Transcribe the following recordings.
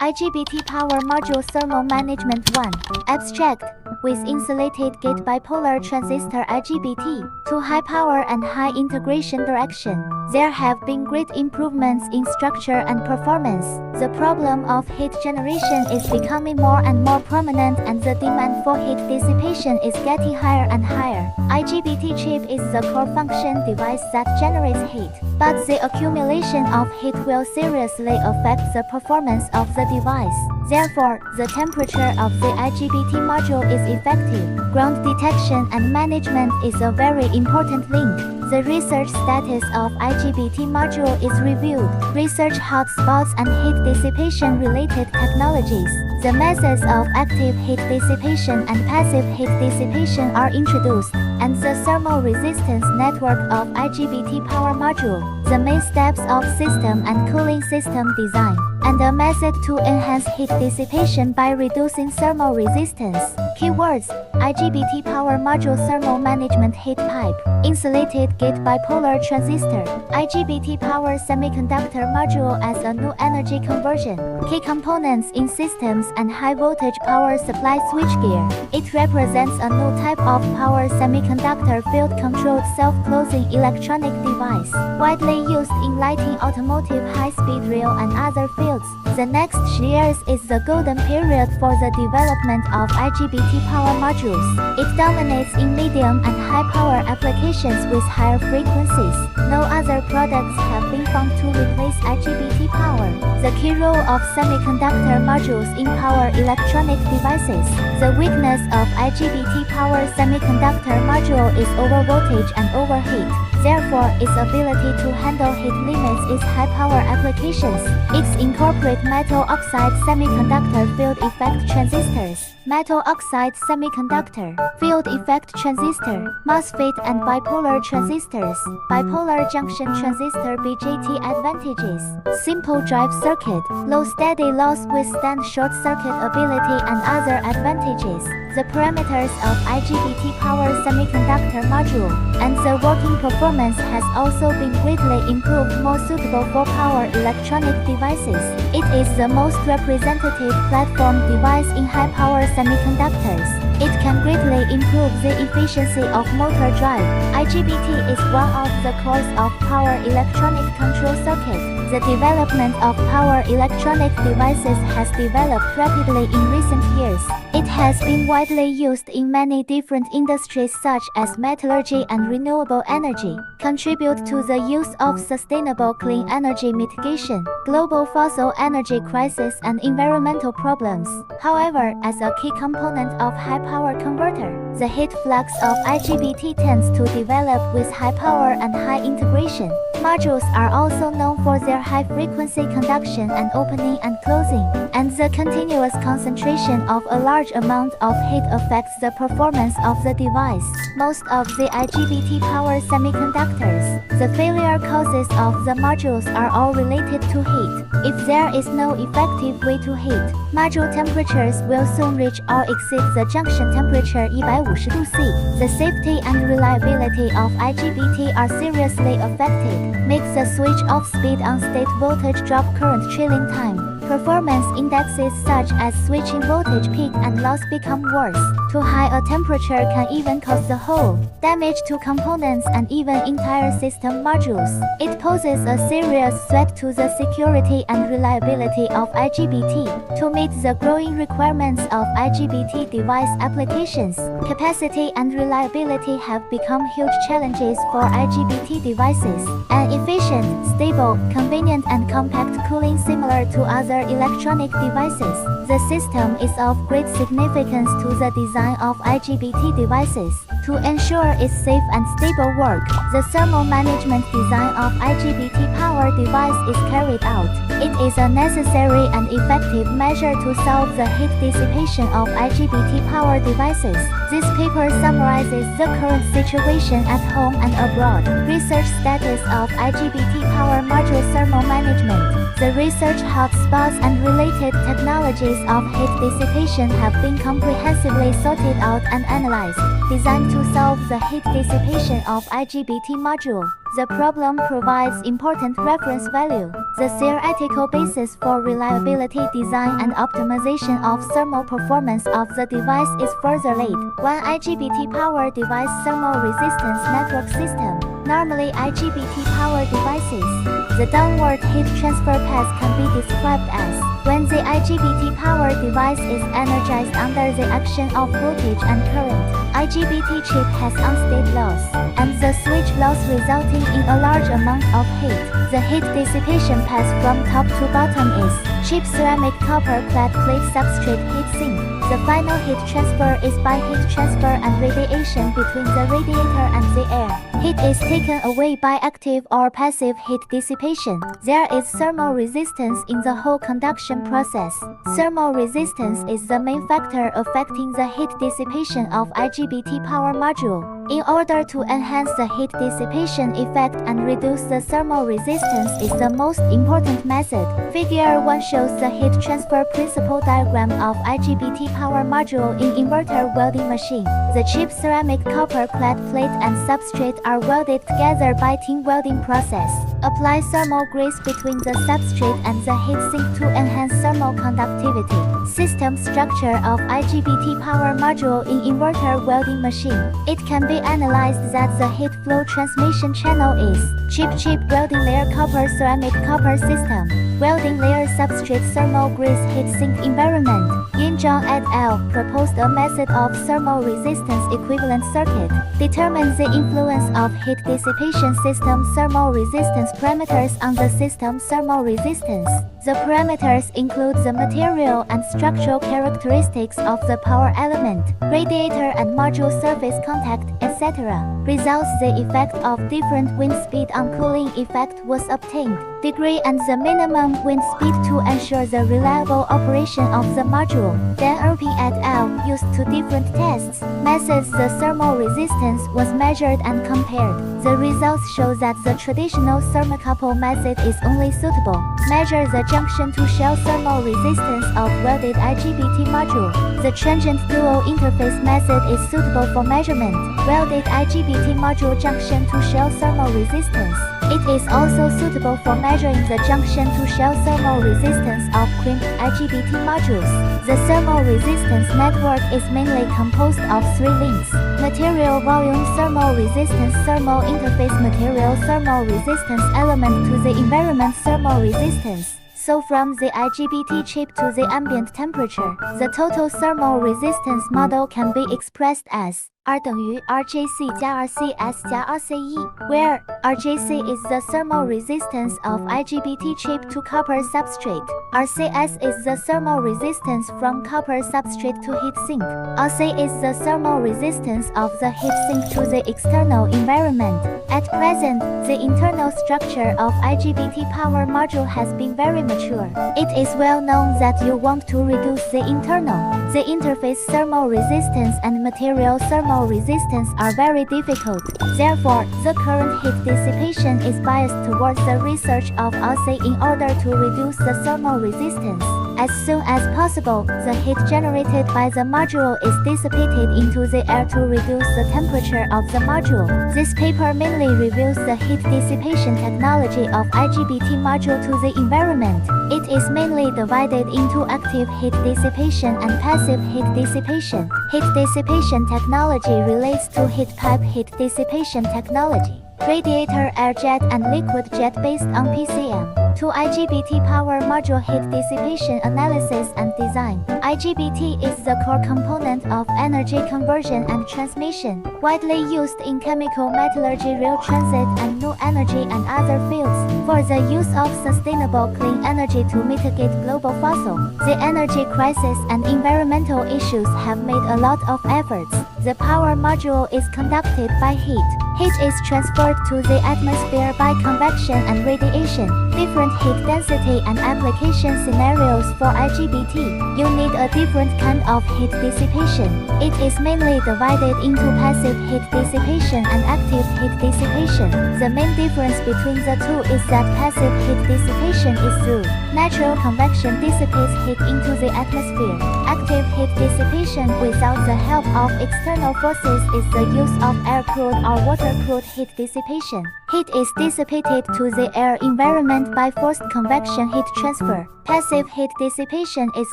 IGBT Power Module Thermal Management 1. Abstract. With insulated gate bipolar transistor IGBT, to high power and high integration direction, there have been great improvements in structure and performance. The problem of heat generation is becoming more and more prominent, and the demand for heat dissipation is getting higher and higher. IGBT chip is the core function device that generates heat, but the accumulation of heat will seriously affect the performance of the device. Therefore, the temperature of the IGBT module is effective. Ground detection and management is a very important link. The research status of IGBT module is reviewed. Research hotspots and heat dissipation related technologies. The methods of active heat dissipation and passive heat dissipation are introduced, and the thermal resistance network of IGBT power module, the main steps of system and cooling system design, and a method to enhance heat dissipation by reducing thermal resistance. Keywords: IGBT power module thermal management heat pipe, insulated gate bipolar transistor, IGBT power semiconductor module as a new energy conversion. Key components in systems and high voltage power supply switchgear. It represents a new type of power semiconductor field-controlled self-closing electronic device, widely used in lighting, automotive, high-speed rail, and other fields. The next years is the golden period for the development of IGBT power modules. It dominates in medium and high power applications with higher frequencies. No other products have been found to replace IGBT power. The key role of semiconductor modules in power electronic devices. The weakness of IGBT power semiconductor module is overvoltage and overheat. Therefore, its ability to handle heat limits is high power applications. It incorporates metal oxide semiconductor field effect transistors, metal oxide semiconductor, field effect transistor, MOSFET and bipolar transistors, bipolar junction transistor BJT advantages, simple drive circuit, low steady loss withstand short circuit ability and other advantages. The parameters of IGBT power semiconductor module and the working performance has also been greatly improved, more suitable for power electronic devices. It is the most representative platform device in high power semiconductors. It can greatly improve the efficiency of motor drive. IGBT is one of the cores of power electronic control circuit. The development of power electronic devices has developed rapidly in recent years. It has been widely used in many different industries such as metallurgy and renewable energy, contribute to the use of sustainable clean energy mitigation, global fossil energy crisis and environmental problems. However, as a key component of high power converter, the heat flux of IGBT tends to develop with high power and high integration. Modules are also known for their high frequency conduction and opening and closing, and the continuous concentration of a large amount of heat affects the performance of the device. Most of the IGBT power semiconductors, the failure causes of the modules are all related to heat. If there is no effective way to heat, module temperatures will soon reach or exceed the junction temperature 150°C. The safety and reliability of IGBT are seriously affected. Makes the switch off speed on state voltage drop current trailing time. Performance indexes such as switching voltage peak and loss become worse. Too high a temperature can even cause the whole damage to components and even entire system modules. It poses a serious threat to the security and reliability of IGBT. To meet the growing requirements of IGBT device applications, capacity and reliability have become huge challenges for IGBT devices. An efficient, stable, convenient and compact cooling similar to other electronic devices. The system is of great significance to the design of IGBT devices. To ensure its safe and stable work, the thermal management design of IGBT power device is carried out. It is a necessary and effective measure to solve the heat dissipation of IGBT power devices. This paper summarizes the current situation at home and abroad. Research status of IGBT power module thermal management. The research hotspots and related technologies of heat dissipation have been comprehensively sorted out and analyzed, designed to solve the heat dissipation of IGBT module. The problem provides important reference value. The theoretical basis for reliability design and optimization of thermal performance of the device is further laid. One IGBT power device thermal resistance network system. Normally IGBT power devices. The downward heat transfer path can be described as when the IGBT power device is energized under the action of voltage and current. IGBT chip has unstable loss, and the switch loss resulting in a large amount of heat. The heat dissipation path from top to bottom is chip ceramic copper clad plate substrate heat sink. The final heat transfer is by heat transfer and radiation between the radiator and the air. Heat is taken away by active or passive heat dissipation. There is thermal resistance in the whole conduction process. Thermal resistance is the main factor affecting the heat dissipation of IGBT power module. In order to enhance the heat dissipation effect and reduce the thermal resistance is the most important method. Figure 1 shows the heat transfer principle diagram of IGBT power module in inverter welding machine. The chip ceramic copper clad plate and substrate are welded together by TIG welding process. Apply thermal grease between the substrate and the heatsink to enhance thermal conductivity. System structure of IGBT power module in inverter welding machine. It can be analyzed that the heat flow transmission channel is chip welding layer copper ceramic copper system. Welding layer substrate thermal grease heatsink environment. Yin-Zhang et al. Proposed a method of thermal resistance equivalent circuit. Determine the influence of heat dissipation system thermal resistance parameters on the system thermal resistance. The parameters include the material and structural characteristics of the power element, radiator and module surface contact, etc. Results: the effect of different wind speed on cooling effect was obtained. Degree and the minimum wind speed to ensure the reliable operation of the module. Then Erping et al. Used two different tests methods. The thermal resistance was measured and compared. The results show that the traditional thermocouple method is only suitable. Measure the junction to shell thermal resistance of welded IGBT module. The transient dual interface method is suitable for measurement. Welded IGBT module junction to shell thermal resistance. It is also suitable for measuring the junction to shell thermal resistance of crimped IGBT modules. The thermal resistance network is mainly composed of 3 links: material volume thermal resistance, thermal interface material thermal resistance element to the environment thermal resistance. So from the IGBT chip to the ambient temperature, the total thermal resistance model can be expressed as R 等于 RJC 加 RCS 加 RCE, where RJC is the thermal resistance of IGBT chip to copper substrate. RCS is the thermal resistance from copper substrate to heatsink. RC is the thermal resistance of the heatsink to the external environment. At present, the internal structure of IGBT power module has been very mature. It is well known that you want to reduce the internal, the interface thermal resistance and material thermal resistance are very difficult. Therefore, the current heat dissipation is biased towards the research of RC in order to reduce the thermal resistance. As soon as possible, the heat generated by the module is dissipated into the air to reduce the temperature of the module. This paper mainly reviews the heat dissipation technology of IGBT module to the environment. It is mainly divided into active heat dissipation and passive heat dissipation. Heat dissipation technology relates to heat pipe heat dissipation technology. Radiator air jet and liquid jet based on PCM. To IGBT power module heat dissipation analysis and design. IGBT is the core component of energy conversion and transmission, widely used in chemical metallurgy, rail transit, and new energy and other fields. For the use of sustainable clean energy to mitigate global fossil, the energy crisis and environmental issues have made a lot of efforts. The power module is conducted by heat. Heat is transferred to the atmosphere by convection and radiation. different heat density and application scenarios for IGBT. You need a different kind of heat dissipation. It is mainly divided into passive heat dissipation and active heat dissipation. The main difference between the two is that passive heat dissipation is through natural convection dissipates heat into the atmosphere. Active heat dissipation without the help of external forces is the use of air-cooled or water-cooled heat dissipation. Heat is dissipated to the air environment by forced convection heat transfer. Passive heat dissipation is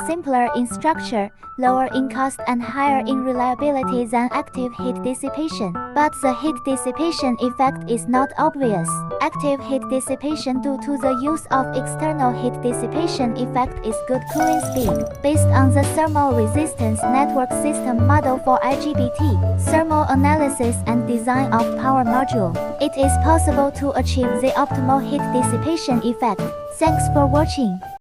simpler in structure, lower in cost and higher in reliability than active heat dissipation. But the heat dissipation effect is not obvious. Active heat dissipation due to the use of external heat dissipation effect is good cooling speed. Based on the thermal resistance network system model for IGBT, thermal analysis and design of power module, it is possible to achieve the optimal heat dissipation effect. Thanks for watching.